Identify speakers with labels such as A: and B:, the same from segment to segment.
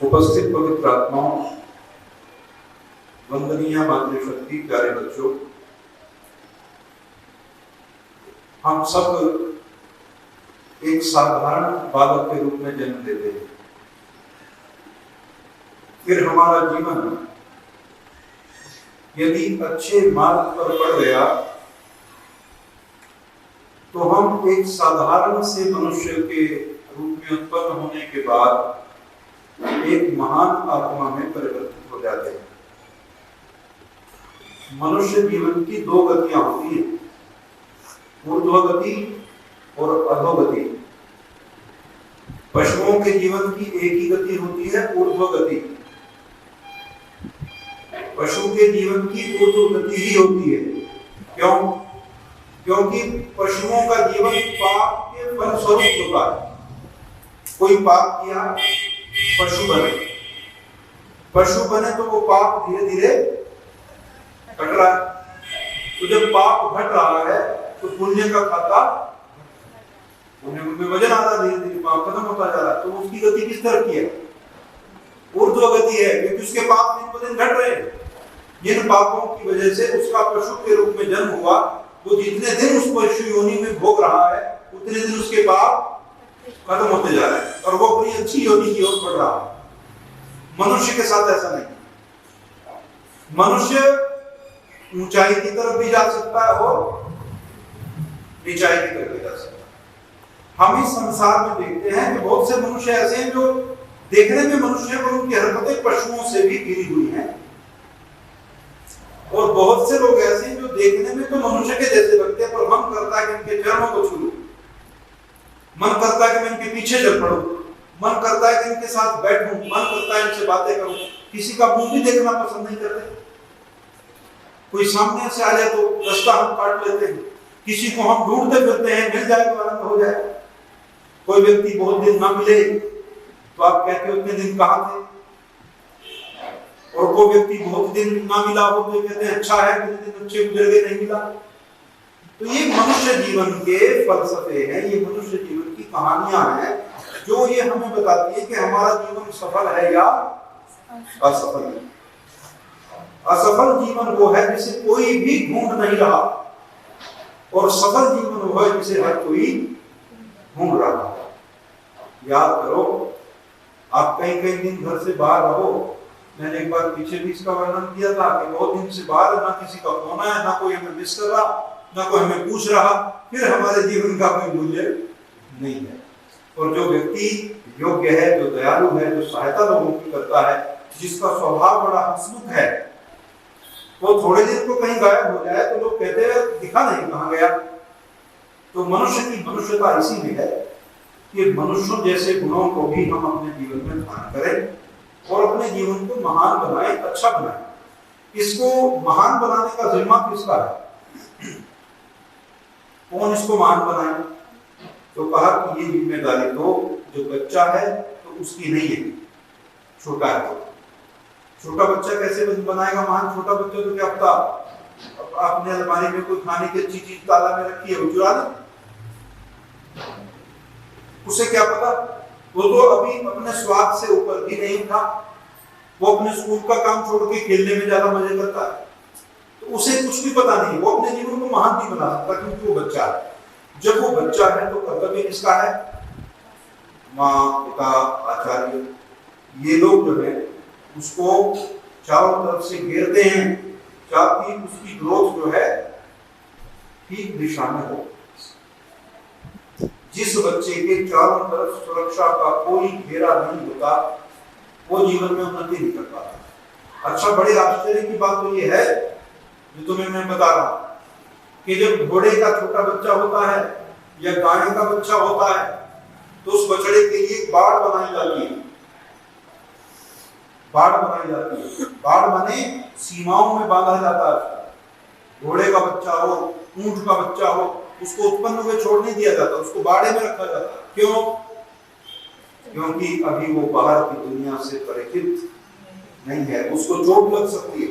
A: उपस्थित पवित्र आत्माओं, वंदनीय मातृशक्ति, प्यारे बच्चों, हम सब एक साधारण बालक के रूप में जन्म लेते हैं। फिर हमारा जीवन यदि अच्छे मार्ग पर बढ़ गया तो हम एक साधारण से मनुष्य के रूप में उत्पन्न होने के बाद एक महान आत्मा में परिवर्तित हो जाते हैं। मनुष्य जीवन की दो गतियां होती है, ऊर्ध्वगति और अधोगति। पशुओं के जीवन की एक ही गति होती है, ऊर्ध्वगति। पशु के जीवन की ऊर्ध्वगति ही होती है। क्यों? क्योंकि पशुओं का जीवन पाप के फलस्वरूप होता है। कोई पाप किया, पशु बने। पशु बने तो वो पाप धीरे धीरे घट रहा है। तो जब पाप घट रहा है तो पुण्य का खाता, पुण्य में वजन आ रहा है, धीरे धीरे पाप खत्म होता जा रहा है। तो उसकी गति किस तरह की है? ऊर्ध्वगति है, क्योंकि उसके पाप दिन ब दिन घट रहे हैं। जिन पापों की वजह से उसका पशु के रूप में जन्म हुआ, वो जितने दिन उस पशु योनि में भोग रहा है उतने दिन उसके पाप खत्म होते जा रहे हैं और वो अपनी अच्छी योनि की ओर बढ़ रहा है। मनुष्य के साथ ऐसा नहीं। मनुष्य ऊंचाई की तरफ भी जा सकता है और नीचाई की तरफ भी जा सकता है। हम इस संसार में देखते हैं कि बहुत से मनुष्य ऐसे हैं जो देखने में मनुष्य हैं और उनकी हरकतें पशुओं से भी घिरी हुई हैं, और बहुत से लोग ऐसे हैं जो देखने में तो मनुष्य के जैसे लगते हैं, पर मन करता है कि इनके चरणों को छू लूं, मन करता है कि मैं इनके पीछे चल पड़ूं, मन करता है कि इनके साथ बैठूं, मन करता है इनसे बातें करूं। किसी का मुंह भी देखना पसंद नहीं करते। कोई सामने से आ जाए तो रास्ता हम काट लेते हैं। किसी को हम ढूंढते फिरते हैं, मिल जाए तो आनंद हो जाए। कोई व्यक्ति बहुत दिन ना मिले तो आप कहते हो उतने दिन कहां थे, और कोई व्यक्ति बहुत दिन ना मिला हो तो कहते हैं अच्छा है, कितने दिन अच्छे गुजर गए, नहीं मिला। तो ये मनुष्य जीवन के फलसफे हैं, ये मनुष्य जीवन की कहानियां हैं जो ये हमें बताती है कि हमारा जीवन सफल है या असफल है। असफल जीवन वो है जिसे कोई भी ढूंढ नहीं रहा, और सफल जीवन वो है जिसे हर कोई ढूंढ रहा है। याद करो, आप कहीं कहीं दिन घर से बाहर रहो। मैंने एक बार पीछे भी इसका वर्णन किया था कि बहुत दिन से बाहर, ना किसी का फोन आया, ना कोई हमें मिस कर रहा, ना कोई हमें पूछ रहा, फिर हमारे जीवन का कोई मूल्य नहीं है। और जो व्यक्ति योग्य है, जो दयालु है, जो सहायता लोगों की करता है, जिसका स्वभाव बड़ा हंसमुख है, वो थोड़े दिन को कहीं गायब हो जाए तो लोग कहते हैं दिखा नहीं, कहां गया। तो मनुष्य की मनुष्यता इसी में है कि मनुष्यों जैसे गुणों को भी हम अपने जीवन में धारण करें और अपने जीवन को महान बनाएं, अच्छा बनाएं। इसको महान बनाने का जिम्मा किसका है? कौन इसको महान बनाए? तो कहा कि ये जिम्मेदारी तो जो बच्चा है तो उसकी नहीं है, छोटा है। तो छोटा बच्चा कैसे बनाएगा महान? छोटा बच्चा तो क्या पता अपने अलमारी में कोई खाने की अच्छी चीज ताला में रखी है, वो चुरा ले, उसे क्या पता? वो तो अभी अपने स्वाद से ऊपर भी नहीं था। वो अपने स्कूल का काम छोड़ के खेलने में ज्यादा मजे करता है, तो उसे कुछ भी पता नहीं। वो अपने जीवन को महान नहीं बना सकता क्योंकि वो बच्चा है। जब वो बच्चा है तो कर्तव्य किसका है? माँ, पिता, आचार्य, ये लोग जो है उसको चारों तरफ से घेरते हैं ताकि उसकी ग्रोथ जो है ठीक दिशा में हो। जिस बच्चे के चारों तरफ सुरक्षा का कोई घेरा नहीं होता, वो जीवन में उन्नति नहीं कर पाता। अच्छा, बड़े आश्चर्य की बात तो ये है जो तुम्हें मैं बता रहा हूं कि जब घोड़े का छोटा बच्चा होता है या गाय का बच्चा होता है तो उस बछड़े के लिए बाड़ बनाई जाती है। बाड़ बनाई जाती है, बाड़ माने सीमाओं में बांधा जाता है। घोड़े का बच्चा हो, ऊंट का बच्चा हो, उसको उत्पन्न हुए छोड़ नहीं दिया जाता, उसको बाड़े में रखा जाता है। क्यों? क्योंकि अभी वो बाहर की दुनिया से परिचित नहीं है, उसको चोट लग सकती है,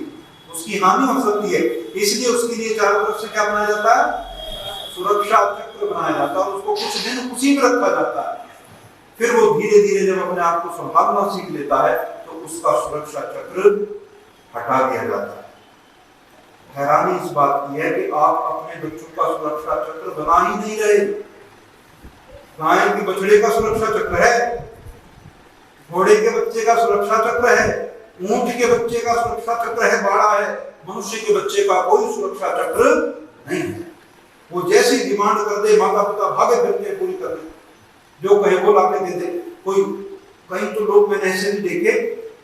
A: उसकी हानि हो सकती है, इसलिए उसके लिए चारों तरफ से क्या बनाया जाता है? सुरक्षा चक्र बनाया जाता है और उसको कुछ दिन उसी में रखा जाता है। फिर वो धीरे धीरे जब अपने आप को संभालना सीख लेता है तो उसका सुरक्षा चक्र हटा दिया जाता है। हैरानी इस बात की है कि आप अपने बच्चों का सुरक्षा चक्र बना ही नहीं रहे। गाय के बछड़े का सुरक्षा चक्र है, घोड़े के बच्चे का सुरक्षा चक्र है, ऊंट के बच्चे का सुरक्षा चक्र है, बाड़ा है। मनुष्य के बच्चे का कोई सुरक्षा चक्र नहीं है। वो जैसी डिमांड कर दे माता पिता भागे फिरते पूरी कर दे, जो कहे वो लाके दे दे। कोई कहीं तो लोग मैंने ऐसे भी देखे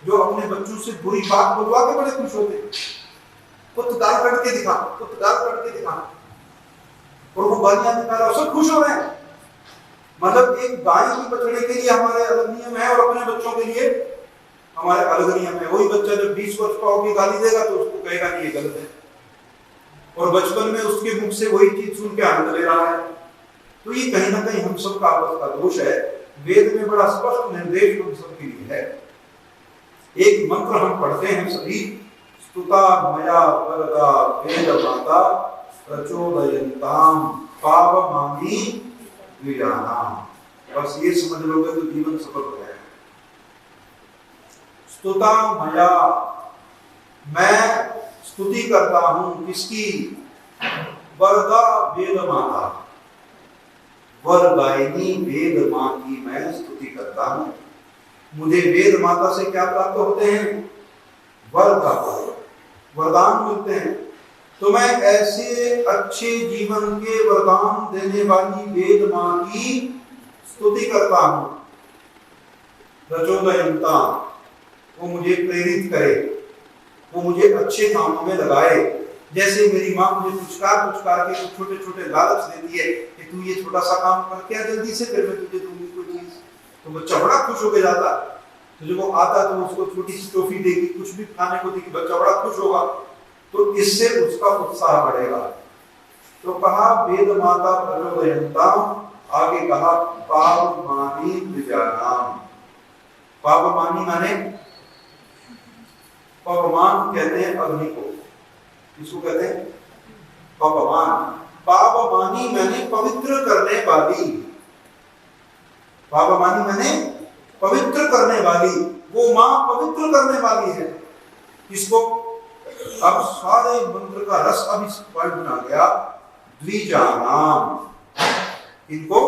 A: जो अपने बच्चों से बुरी बात बुलवा के बड़े खुश होते, पुत्र गाल कट के दिखा, पुत्र गाल कट के दिखा, और वो गालियां निकाला, सब खुश हो रहे हैं। मतलब एक गाय की बछड़े के लिए हमारे अलग नियम है और अपने बच्चों के लिए हमारे अलग नियम है। वही बच्चा जब 20 वर्ष का होकर गाली देगा तो उसको कहेगा कि ये गलत है, और बचपन में उसके मुख से वही चीज सुन के आनंद ले रहा है। तो ये कहीं ना कहीं हम सबका आपस का दोष है। वेद में बड़ा स्पष्ट निर्देश हम सबके लिए है। एक मंत्र हम पढ़ते हैं सभी, स्तुता मया वरदा वेद माता प्रचोदयन्ताम पावमानि द्विजानाम। बस ये समझ लोगे तो जीवन सफल हो जाएगा। स्तुता मया, मैं स्तुति करता हूं किसकी? वरदा वेद माता, वरदायिनी वेद मां की मैं स्तुति करता हूं। मुझे वेद माता से क्या प्राप्त होते हैं? वर प्राप्त, वरदान मिलते हैं। तो मैं ऐसे अच्छे जीवन के वरदान देने वाली वेद मां की स्तुति करता हूं। प्रचोदयन्ता, वो मुझे प्रेरित करे, वो मुझे अच्छे कामों में लगाए। जैसे मेरी माँ मुझे पुचकार के कुछ छोटे छोटे लालच देती है कि तू ये छोटा सा काम कर क्या जल्दी से, फिर मैं तुझे दूंगी कोई चीज, तो बच्चा बड़ा खुश होकर जाता। तो जब वो आता तो उसको छोटी सी टॉफी देगी, कुछ भी खाने को देगी, बच्चा बड़ा खुश होगा, तो इससे उसका उत्साह बढ़ेगा। तो कहा वेद माता प्रचोदयन्ता, आगे कहा पावमानि द्विजानाम। पावमानि माने, पवमान कहते हैं अग्नि को, किसको कहते हैं? पवमान। पावमानी मैंने पवित्र करने वाली, पावमानी मैंने पवित्र करने वाली, वो मां पवित्र करने वाली है। किसको? अब सारे मंत्र का रस अभी स्पष्ट बना गया। द्विजानाम, इनको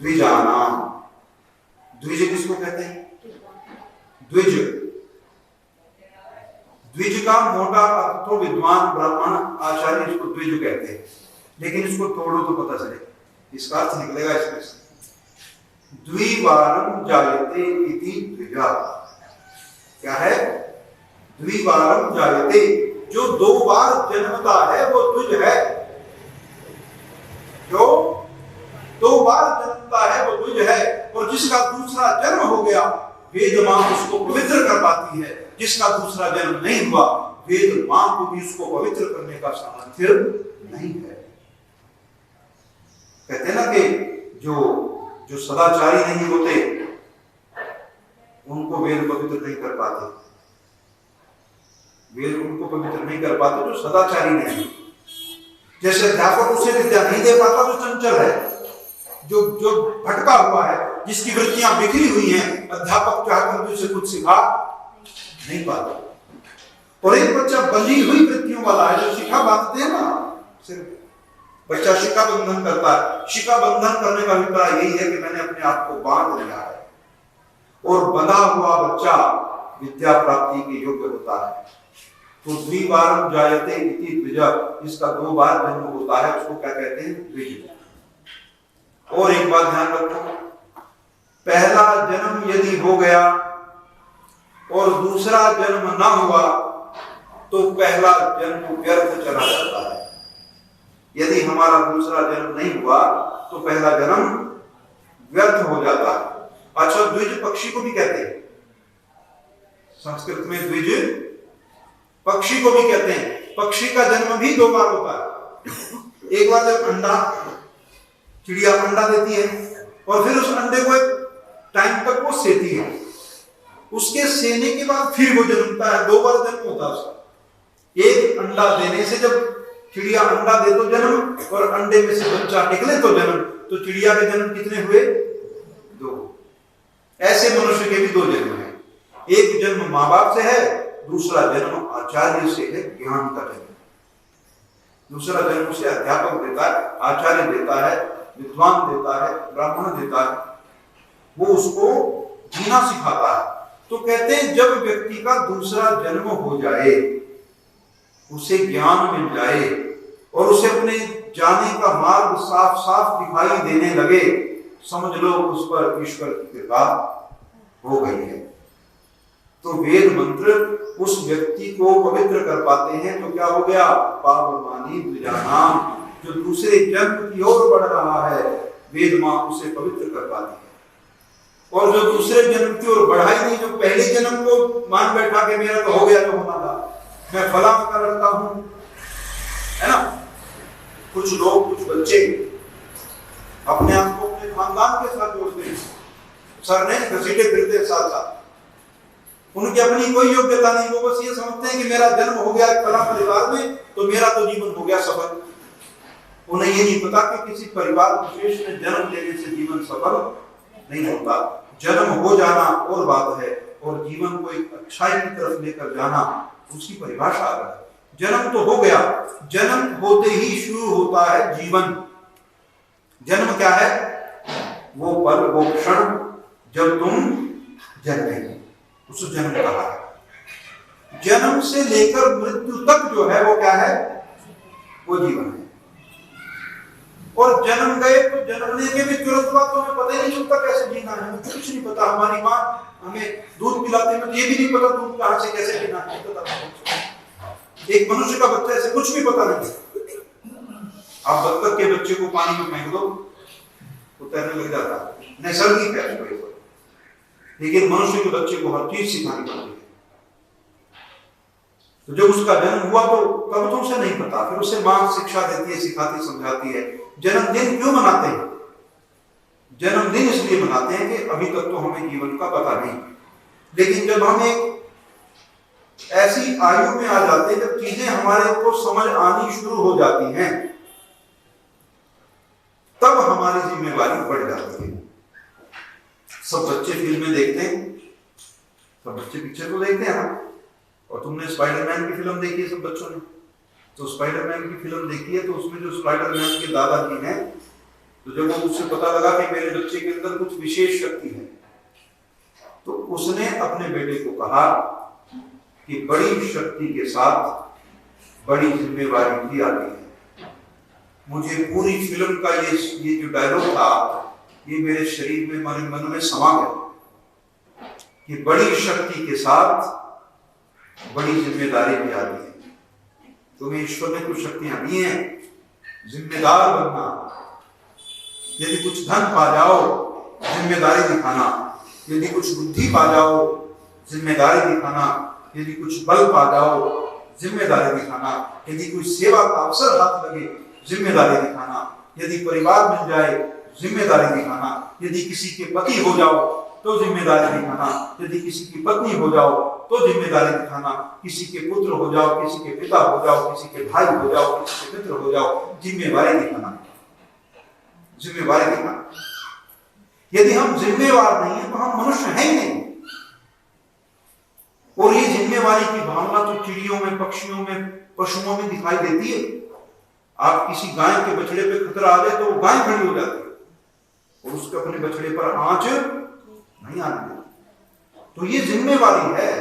A: द्विजानाम। द्विज किसको कहते हैं? द्विज, द्विज का मोटा अर्थ तो विद्वान ब्राह्मण आचार्य इसको द्विज कहते हैं, लेकिन इसको तोड़ो तो पता चले, इसका अर्थ निकलेगा इसमें से द्विवारम जायते इति द्विजा। क्या है? द्विवारम जायते, जो 2 बार जन्मता है वो द्विज है। जो 2 बार जन्मता है वो द्विज है। और जिसका दूसरा जन्म हो गया, वेद मां उसको पवित्र कर पाती है। जिसका दूसरा जन्म नहीं हुआ, वेद मां को भी उसको पवित्र करने का सामर्थ्य नहीं है। कहते हैं ना कि जो सदाचारी नहीं होते उनको वेद पवित्र नहीं कर पाते, वेद उनको पवित्र नहीं कर पाते जो सदाचारी नहीं। जैसे अध्यापक उसे विद्या नहीं दे पाता जो चंचल है, जो भटका हुआ है, जिसकी वृत्तियां बिखरी हुई हैं, अध्यापक चाहकर भी उसे कुछ सिखा नहीं पाता। और एक बच्चा बंधी हुई वृत्तियों वाला है, जो शिखा बांधते हैं ना, सिर्फ बच्चा शिखा बंधन करता है। शिखा बंधन करने का अभिप्राय यही है कि मैंने अपने आप को बांध लिया है, और बंधा हुआ बच्चा विद्या प्राप्ति के योग्य होता है। तो द्विवारम जायते इति द्विजा, जिसका 2 बार जन्म होता है उसको क्या कहते हैं? द्विज। और एक बात ध्यान रखो, पहला जन्म यदि हो गया और दूसरा जन्म ना हुआ तो पहला जन्म व्यर्थ चला जाता है। यदि हमारा दूसरा जन्म नहीं हुआ तो पहला जन्म व्यर्थ हो जाता है। अच्छा, द्विज पक्षी को भी कहते हैं, संस्कृत में द्विज पक्षी को भी कहते हैं। पक्षी का जन्म भी 2 बार होता है। एक बार जब अंडा, चिड़िया अंडा देती है और फिर उस अंडे को एक टाइम तक वो सेती है, उसके सेने के बाद फिर वो जन्मता है। 2 बार जन्म होता है उसका। एक अंडा देने से, जब चिड़िया अंडा दे तो जन्म, और अंडे में से बच्चा निकले तो जन्म। तो चिड़िया के जन्म कितने हुए? दो जन्म है। एक जन्म माँ बाप से है, दूसरा जन्म आचार्य से है, ज्ञान का जन्म। दूसरा जन्म उसे अध्यापक देता है, आचार्य देता है, विद्वान देता है, ब्राह्मण देता है, वो उसको जीना सिखाता है। तो कहते हैं जब व्यक्ति का दूसरा जन्म हो जाए, उसे ज्ञान मिल जाए और उसे अपने जाने का मार्ग साफ साफ दिखाई देने लगे, समझ लो उस पर ईश्वर की कृपा हो गई है। तो वेद मंत्र उस व्यक्ति को पवित्र कर पाते हैं। तो क्या हो गया? पावमानी द्विजानाम, जो दूसरे जन्म की ओर बढ़ रहा है, वेद मां उसे पवित्र कर पाती है। और जो दूसरे जन्म की ओर बढ़ा ही नहीं, जो पहले जन्म को मान बैठा के मेरा तो हो गया जो होना था, मैं फला का रखता हूं, है ना। कुछ लोग, कुछ बच्चे अपने आप को अपने खानदान के साथ जोड़ते हैं, सर नहीं घसीटे फिरते साथ साथ, उनकी अपनी कोई योग्यता नहीं, वो बस ये समझते हैं कि मेरा जन्म हो गया फला परिवार में तो मेरा तो जीवन हो गया सफल। उन्हें ये नहीं पता कि किसी परिवार विशेष में जन्म लेने से जीवन सफल नहीं होता। जन्म हो जाना और बात है, और जीवन को एक अच्छाई की तरफ लेकर जाना उसकी परिभाषा अलग है। जन्म तो हो गया, जन्म होते ही शुरू होता है जीवन। जन्म क्या है? वो पल, वो क्षण जब तुम जन्मे, उस जन्म कहा है। जन्म से लेकर मृत्यु तक जो है वो क्या है? वो जीवन है। और जन्म गए तो जन्मने के भी तुरंत बाद तो हमें पता ही नहीं चलता कैसे जीना है, हमें कुछ नहीं पता। हमारी माँ हमें दूध पिलाते में ये भी नहीं पता दूध कहाँ से कैसे पीना है, एक मनुष्य का बच्चा ऐसे कुछ भी पता नहीं। आप बत्तख के बच्चे को पानी में फेंक दो, वो तैरने लग जाता है, नैसर्गिक है। लेकिन मनुष्य के बच्चे को हर चीज सिखानी पड़ती है। तो जब उसका जन्म हुआ तो कब तो उसे नहीं पता, फिर उसे मां शिक्षा देती है, सिखाती, समझाती है। जन्मदिन क्यों मनाते हैं? जन्मदिन इसलिए मनाते हैं कि अभी तक तो हमें जीवन का पता नहीं, लेकिन जब हम एक ऐसी आयु में आ जाते हैं जब चीजें हमारे को समझ आनी शुरू हो जाती हैं, तब हमारी जिम्मेवारी बढ़ जाती है। सब बच्चे फिल्में देखते हैं, सब बच्चे पिक्चर को देखते हैं ना। और तुमने स्पाइडरमैन की फिल्म देखी है सब बच्चों ने, तो स्पाइडरमैन की फिल्म देखी है तो उसमें जो स्पाइडरमैन के दादाजी हैं, तो जब वो उससे पता लगा कि मेरे बच्चे के अंदर कुछ विशेष शक्ति है, तो उसने अपने बेटे को कहा कि बड़ी शक्ति के साथ बड़ी जिम्मेवारी भी आती है। मुझे पूरी फिल्म का ये जो डायलॉग था, ये मेरे शरीर में, मेरे मन में समा गया कि बड़ी शक्ति के साथ बड़ी जिम्मेदारी भी आती है। तुम्हें ईश्वर ने कुछ शक्तियां दी हैं, जिम्मेदार बनना। यदि कुछ धन पा जाओ, जिम्मेदारी दिखाना। यदि कुछ बुद्धि पा जाओ, जिम्मेदारी दिखाना। यदि कुछ बल पा जाओ, जिम्मेदारी दिखाना। यदि कोई सेवा का अवसर हाथ लगे, जिम्मेदारी दिखाना। यदि परिवार मिल जाए, जिम्मेदारी दिखाना। यदि किसी के पति हो जाओ तो जिम्मेदारी दिखाना। यदि किसी की पत्नी हो जाओ तो जिम्मेदारी दिखाना। किसी के पुत्र हो जाओ, किसी के पिता हो जाओ, किसी के भाई हो जाओ, किसी के मित्र हो जाओ, जिम्मेवारी दिखाना, जिम्मेवारी दिखाना। यदि हम जिम्मेवार नहीं है तो हम मनुष्य हैं ही नहीं। और ये जिम्मेवारी की भावना तो चिड़ियों में, पक्षियों में, पशुओं में दिखाई देती है। आप किसी गाय के बछड़े पे खतरा आ जाए तो वो गाय खड़ी हो जाती है और उसके अपने बछड़े पर आंच नहीं आने देती। तो ये जिम्मेवारी है।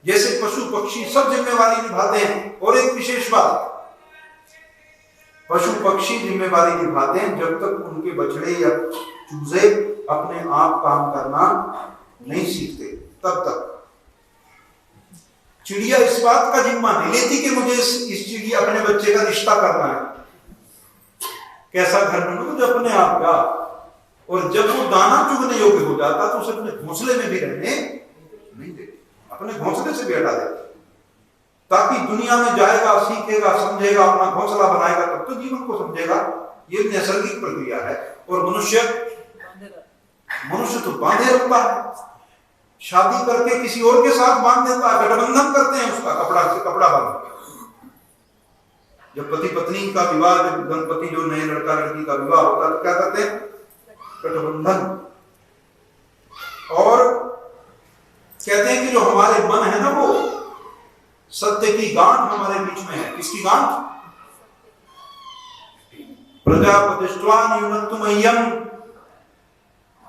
A: जैसे पशु पक्षी सब जिम्मेवारी निभाते हैं। और एक विशेष बात, पशु पक्षी जिम्मेवारी निभाते हैं जब तक उनके बछड़े या चूजे अपने आप काम करना नहीं सीखते, तब तक। चिड़िया इस बात का जिम्मा नहीं लेती कि मुझे इस चिड़िया अपने बच्चे का रिश्ता करना है, कैसा घर बनूं, तो अपने आप का। और जब वो दाना चुगने योग्य हो जाता तो उसे अपने घोंसले में भी रहने नहीं देते, अपने घोंसले से भी हटा देते, ताकि दुनिया में जाएगा, सीखेगा, समझेगा, अपना घोंसला बनाएगा, तब तो जीवन को समझेगा। ये नैसर्गिक प्रक्रिया है। और मनुष्य तो बांधे रखता है, शादी करके किसी और के साथ बांध देता है, गठबंधन करते हैं उसका, कपड़ा से कपड़ा बांध। जब पति पत्नी का विवाह, जब दंपति जो नए लड़का लड़की का विवाह होता है तो क्या करते हैं? गठबंधन। और जो हमारे मन है ना, वो सत्य की गांठ हमारे बीच में है। किसकी गांठ? प्रजापतिष्ठा नियुक्तमय्यम,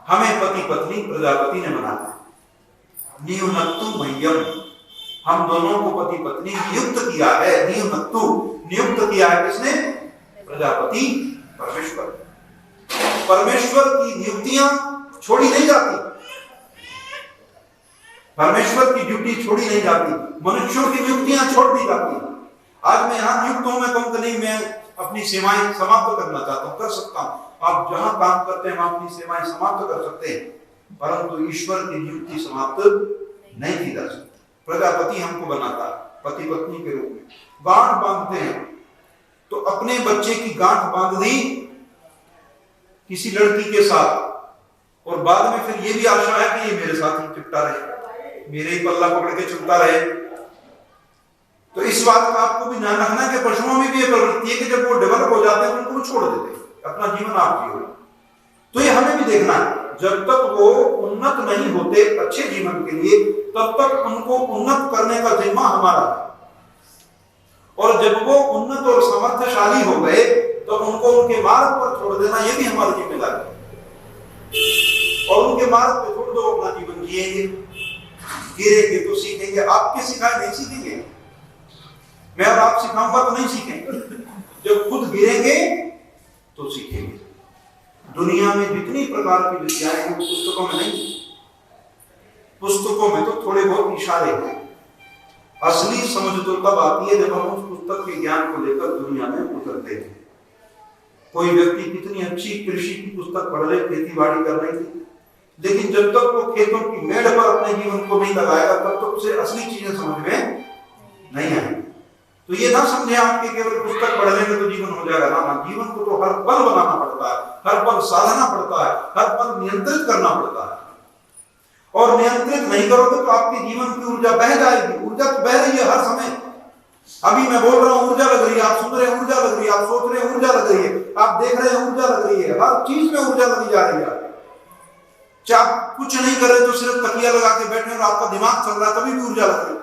A: हमें पति पत्नी प्रजापति ने बनाया। नियुक्तमय्यम, हम दोनों को पति पत्नी नियुक्त किया है। नियुक्त किया है किसने? प्रजापति, परमेश्वर। परमेश्वर की नियुक्तियां छोड़ी नहीं जाती, परमेश्वर की ड्यूटी छोड़ी नहीं जाती, मनुष्यों की नियुक्तियां छोड़ दी जाती। आज मैं यहाँ नियुक्त हूं, मैं कहूँ कि नहीं मैं अपनी सेवाएं समाप्त करना चाहता हूं, कर सकता हूं। आप जहां काम करते हैं वहां अपनी सेवाएं समाप्त कर सकते हैं, परंतु ईश्वर की नियुक्ति समाप्त नहीं की जा सकती। प्रजापति हमको बनाता पति पत्नी के रूप में, गांठ बांधते हैं। तो अपने बच्चे की गांठ बांध दी किसी लड़की के साथ, और बाद में फिर ये भी आशा है कि ये मेरे साथ ही चिपटा रहे, मेरे ही पल्ला पकड़ के चलता रहे। तो इस बात का आपको भी ध्यान रखना कि पशुओं में भी ये प्रवृत्ति है कि जब वो डेवलप हो जाते हैं तो उनको छोड़ देते हैं, अपना जीवन आप जियो। तो ये हमें भी देखना है, जब तक वो उन्नत नहीं होते अच्छे जीवन के लिए, तब तक उनको उन्नत करने का जिम्मा हमारा है। और जब वो उन्नत और समर्थशाली हो गए तो उनको उनके मार्ग पर छोड़ देना, ये भी हमारी जिम्मेदारी है। और उनके मार्ग पे छोड़ दो, अपना जीवन जिएंगे, गिरेंगे तो सीखेंगे, आपके सिखाए नहीं सीखेंगे, मैं और आप सिखाऊंगा तो नहीं सीखेंगे, जब खुद गिरेंगे तो सीखेंगे। दुनिया में जितनी प्रकार की विद्याएं हैं पुस्तकों में नहीं, पुस्तकों में तो थोड़े बहुत इशारे हैं। असली समझ तो तब आती है जब हम उस पुस्तक के ज्ञान को लेकर दुनिया में उतरते हैं। कोई व्यक्ति कितनी अच्छी कृषि की पुस्तक पढ़ ले, खेती बाड़ी कर रही थी, लेकिन जब तक वो खेतों की मेड़ पर अपने जीवन को नहीं लगाएगा तब तक उसे असली चीजें समझ में नहीं आएंगी। तो ये ना समझे आप कि केवल पुस्तक पढ़ लेंगे तो जीवन हो जाएगा ना, जीवन को तो हर पल बनाना पड़ता है, हर पल साधना पड़ता है, हर पल नियंत्रित करना पड़ता है। और नियंत्रित नहीं करोगे तो आपके जीवन की ऊर्जा बह जाएगी। ऊर्जा तो बह रही है हर समय, अभी मैं बोल रहा हूं ऊर्जा लग रही है, आप सुन रहे हैं ऊर्जा लग रही है, आप सोच रहे हैं ऊर्जा लग रही है, आप देख रहे हैं ऊर्जा लग रही है, हर चीज में ऊर्जा लगी जा रही है। चाहे आप कुछ नहीं कर रहे तो सिर्फ तकिया लगा के बैठे और आपका दिमाग चल रहा है, तभी भी ऊर्जा लग रही है।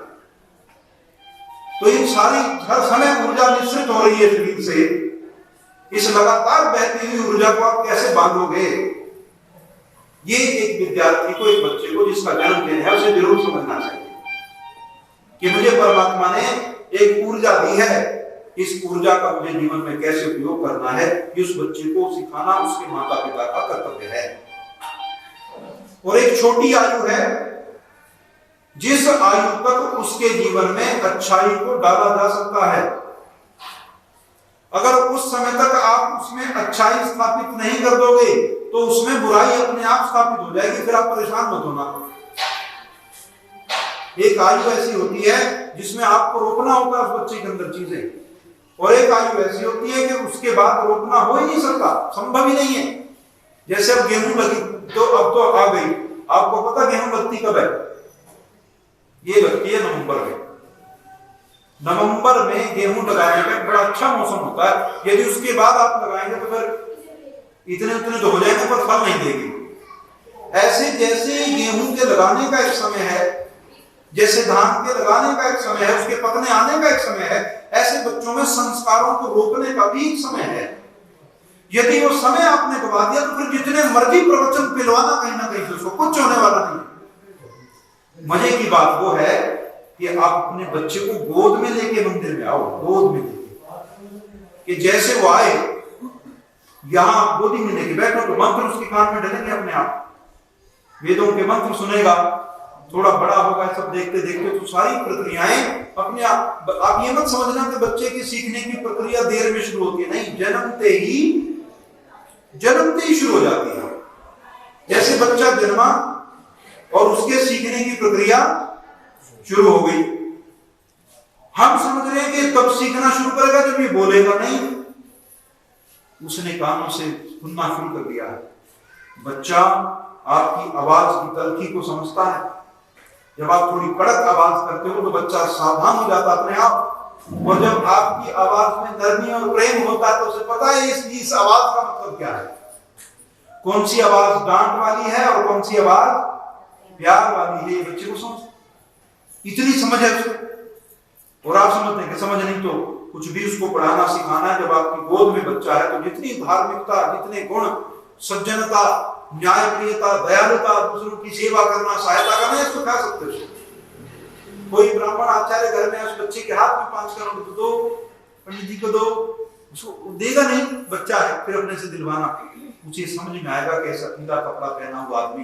A: तो इन सारी हर समय ऊर्जा निश्चित हो रही है शरीर से, इस लगातार बहती हुई ऊर्जा को आप कैसे बांधोगे? ये एक विद्यार्थी को, एक बच्चे को जिसका जन्म दिन है, उसे जरूर समझना चाहिए कि मुझे परमात्मा ने एक ऊर्जा दी है, इस ऊर्जा का मुझे जीवन में कैसे उपयोग करना है, उस बच्चे को सिखाना उसके माता पिता का कर्तव्य है। और एक छोटी आयु है जिस आयु तक उसके जीवन में अच्छाई को डाला जा सकता है। अगर उस समय तक आप उसमें अच्छाई स्थापित नहीं कर दोगे तो उसमें बुराई अपने आप स्थापित हो जाएगी, फिर आप परेशान मत होना। एक आयु ऐसी होती है जिसमें आपको रोकना होता है उस बच्चे के अंदर चीजें, और एक आयु ऐसी होती है कि उसके बाद रोकना हो ही नहीं सकता, संभव ही नहीं है। जैसे अब गेहूं लगी तो अब तो आ गई, आपको पता गेहूं लगती कब है? ये लगती है नवंबर में। नवंबर में गेहूं लगाने का बड़ा अच्छा मौसम होता है। यदि उसके बाद आप लगाएंगे तो फिर इतने उतने तो हो जाएंगे पर फल नहीं देगी। ऐसे जैसे गेहूं के लगाने का एक समय है, जैसे धान के लगाने का एक समय है, उसके पकने आने का एक समय है, ऐसे बच्चों में संस्कारों को रोकने का भी एक समय है। यदि वो समय आपने गवा दिया तो फिर जितने मर्जी प्रवचन पिलवाना कहीं ना कहीं से उसको कुछ होने वाला नहीं। मजे की बात वो है कि आप अपने बच्चे को गोद में लेके मंदिर में आओ, गोद में लेके, कि जैसे वो आए यहां गोदी में लेके बैठो तो मंत्र उसके कान में डलेंगे अपने आप, वेदों के मंत्र सुनेगा, थोड़ा बड़ा होगा, सब देखते देखते तो सारी प्रक्रियाएं अपने आप ये मत समझना कि बच्चे की सीखने की प्रक्रिया देर में शुरू होती है, नहीं, जन्मते ही शुरू हो जाती है। जैसे बच्चा जन्मा और उसके सीखने की प्रक्रिया शुरू हो गई। हम समझ रहे हैं कि तब सीखना शुरू करेगा जब ये बोलेगा, नहीं, उसने कानों से सुनना शुरू कर दिया है। बच्चा आपकी आवाज की तलखी को समझता है। जब आप थोड़ी कड़क आवाज करते हो तो बच्चा सावधान हो जाता अपने आप, और जब आपकी आवाज में नरमी और प्रेम होता है तो उसे पता है इस आवाज का मतलब क्या है, कौन सी आवाज डांट वाली है और कौन सी आवाज प्यार वाली है, ये बच्चे को समझ। इतनी समझ है उसको। और आप समझते हैं कि समझ नहीं तो कुछ भी उसको पढ़ाना सिखाना है। जब आपकी गोद में बच्चा है तो जितनी धार्मिकता, जितने गुण, सज्जनता, न्यायप्रियता, दयालुता, दूसरों की सेवा करना, सहायता करना, इसको खा सकते हो। कोई ब्राह्मण आचार्य घर में उस बच्चे के हाथ में 5 करोड़ तो दो, पंडित जी को दो, उसको देगा नहीं, बच्चा है, फिर अपने से दिलवाना। उसे समझ में आएगा कि ऐसा पीला कपड़ा पहना हुआ आदमी,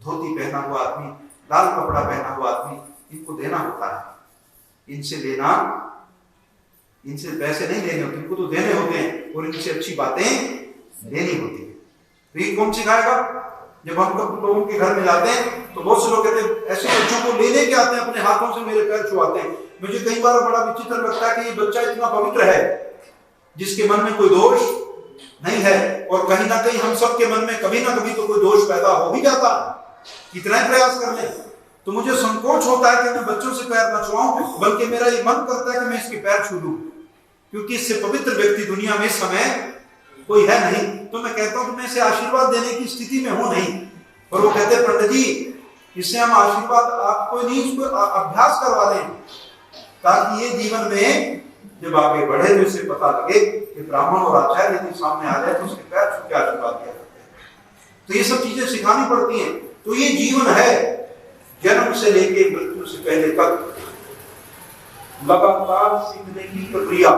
A: धोती पहना हुआ आदमी, लाल कपड़ा पहना हुआ आदमी, इनको देना होता है। इनसे लेना, इनसे पैसे नहीं लेने होते, इनको तो देने होते हैं, और इनसे अच्छी बातें लेनी होती है। तो ये कौन सिखाएगा? जब हम लोगों के घर में जाते हैं तो बहुत से लोग कहते हैं ऐसे बच्चों को लेने के आते हैं, अपने हाथों से मेरे पैर छुआते हैं। मुझे कई बार बड़ा विचित्र लगता है कि ये बच्चा इतना पवित्र है, जिसके मन में कोई दोष नहीं है, और कहीं ना कहीं हम सबके मन में कभी ना कभी तो कोई दोष पैदा हो भी जाता है, कितना ही प्रयास कर ले। तो मुझे संकोच होता है कि मैं बच्चों से पैर न छुआऊं, बल्कि मेरा ये मन करता है कि मैं इसके पैर छू लूं, क्योंकि इससे पवित्र व्यक्ति दुनिया में इस समय कोई है नहीं। तो मैं कहता हूं कि मैं इसे आशीर्वाद देने की स्थिति में हूं नहीं। और वो कहते हैं पंडित जी इससे हम आशीर्वाद आपको नहीं, इसको अभ्यास करवा दें, ताकि ये जीवन में जब आगे बढ़े तो इसे पता लगे कि ब्राह्मण और आचार्य यदि सामने आ जाए तो उसके पैर छू के आशीर्वाद दिया जाता है। तो ये सब चीजें सिखानी पड़ती हैं। तो ये जीवन है, जन्म से लेके मृत्यु से पहले तक लगातार सीखने की प्रक्रिया।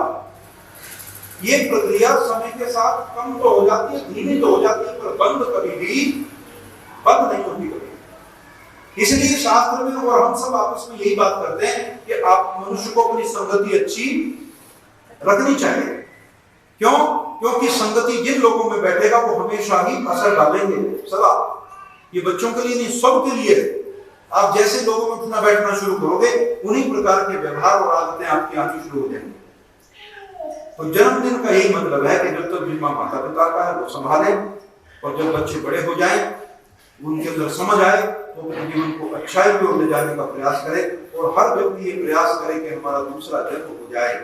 A: ये प्रक्रिया समय के साथ कम तो हो जाती है, धीमी तो हो जाती है, पर बंद कभी भी बंद नहीं होती कभी। इसलिए शास्त्र में और हम सब आपस में यही बात करते हैं कि आप मनुष्य को अपनी संगति अच्छी रखनी चाहिए। क्यों? क्योंकि संगति जिन लोगों में बैठेगा वो हमेशा ही असर डालेंगे सदा। ये बच्चों के लिए नहीं, सबके लिए। आप जैसे लोगों में उठना बैठना शुरू करोगे, उन्हीं प्रकार के व्यवहार और आदतें आपकी आनी शुरू हो जाएंगी। तो जन्मदिन का यही मतलब है कि जब तक जिम्मा माता पिता का है वो संभाले, और जब बच्चे बड़े हो जाएं, उनके अंदर समझ आए, तो अपने जीवन को अच्छाई की ओर ले जाने का प्रयास करे। और हर व्यक्ति ये प्रयास करे कि हमारा दूसरा जन्म हो जाए।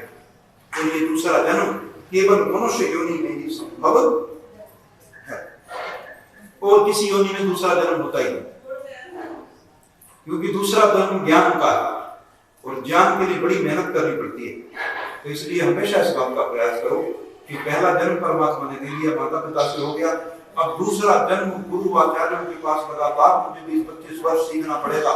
A: तो ये दूसरा जन्म केवल मनुष्य योनि में ही संभव है, और किसी योनि में दूसरा जन्म होता ही नहीं, क्योंकि दूसरा जन्म ज्ञान का है, और ज्ञान के लिए बड़ी मेहनत करनी पड़ती है। तो इसलिए हमेशा इस बात का प्रयास करो कि पहला जन्म परमात्मा ने दे दिया, माता पिता से हो गया, अब दूसरा जन्म गुरु आचार्यों के पास लगातार मुझे 20-25 वर्ष सीखना पड़ेगा,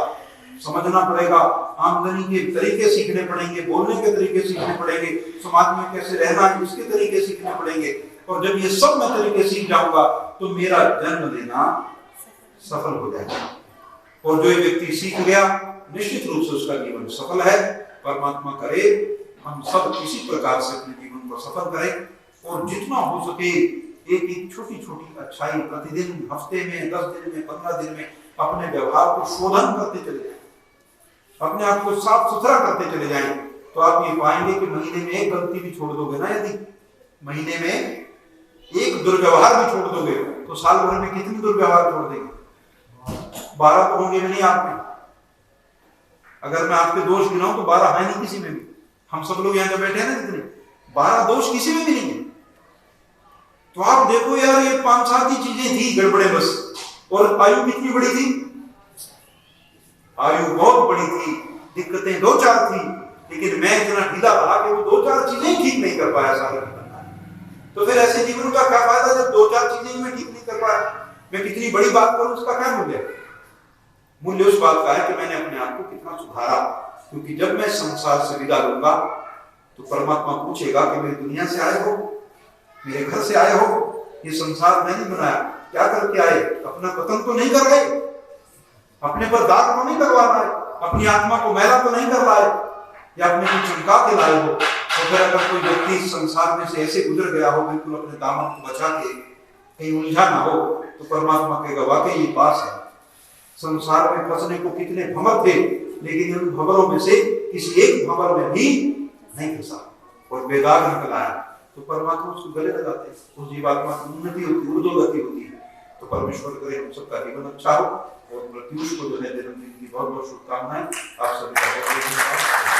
A: समझना पड़ेगा, आमदनी के तरीके सीखने पड़ेंगे, बोलने के तरीके सीखने पड़ेंगे, समाज में कैसे रहना है इसके तरीके सीखने पड़ेंगे। और जब ये सब मैं तरीके सीख जाऊंगा तो मेरा जन्म लेना सफल हो जाएगा। और जो ये व्यक्ति सीख गया, निश्चित रूप से उसका जीवन सफल है। परमात्मा करे हम सब इसी प्रकार से अपने जीवन को सफल करें, और जितना हो सके एक एक छोटी छोटी अच्छाई प्रतिदिन, हफ्ते में, 10 दिन में, 15 दिन में अपने व्यवहार को शोधन करते चले जाएं, अपने आप को साफ सुथरा करते चले जाएं। तो आप ये पाएंगे कि महीने में एक गलती भी छोड़ दोगे ना, यदि महीने में एक दुर्व्यवहार भी छोड़ दोगे तो साल भर में कितने दुर्व्यवहार छोड़ देंगे? 12 तो होंगे भी नहीं आप में। अगर मैं आपके दोष गिनाऊं तो 12 है नहीं किसी में भी। हम सब लोग यहाँ जो बैठे हैं ना, जितने 12 दोष किसी में भी नहीं है। तो आप देखो यार, ये 5-7 ही चीजें थी गड़बड़े बस, और आयु कितनी बड़ी थी? आयु बहुत बड़ी थी, दिक्कतें 2-4 थी, लेकिन मैं इतना ढीला रहा कि वो 2-4 चीजें ठीक नहीं कर पाया सारा। तो फिर ऐसे जीवन का क्या फायदा जब 2-4 चीजें मैं ठीक नहीं कर पाया? मैं कितनी बड़ी बात करूं, उसका क्या मूल्य? मूल्य उस बात का है कि मैंने अपने आप को कितना सुधारा। क्योंकि जब मैं संसार से विदा लूंगा तो परमात्मा पूछेगा कि मेरी दुनिया से आए हो, मेरे घर से आए हो, ये संसार मैंने बनाया, क्या करके आए? अपना पतन तो नहीं कर रहे, अपने पर दाग तो नहीं करवा रहा है, अपनी आत्मा को मैला तो नहीं कर रहा है, या अपने को चमका के लाए हो। और फिर अगर कोई व्यक्ति संसार में से ऐसे गुजर गया हो, बिल्कुल अपने दामन को बचा के, कहीं उलझा ना हो, तो परमात्मा कहेगा वाकई ये पास है। संसार में फंसने को कितने भंवर थे, लेकिन उन भंवरों में से किसी एक भंवर में भी नहीं फंसा और बेदाग निकल आया। तो परमात्मा उसको गले लगाते हैं, उस जीवात्मा की उन्नति होती, ऊर्ध्वगति होती है। तो परमेश्वर करे हम सबका जीवन अच्छा हो, और मृत्युष को जो है जन्मदिन की बहुत बहुत शुभकामनाएं। आप सभी का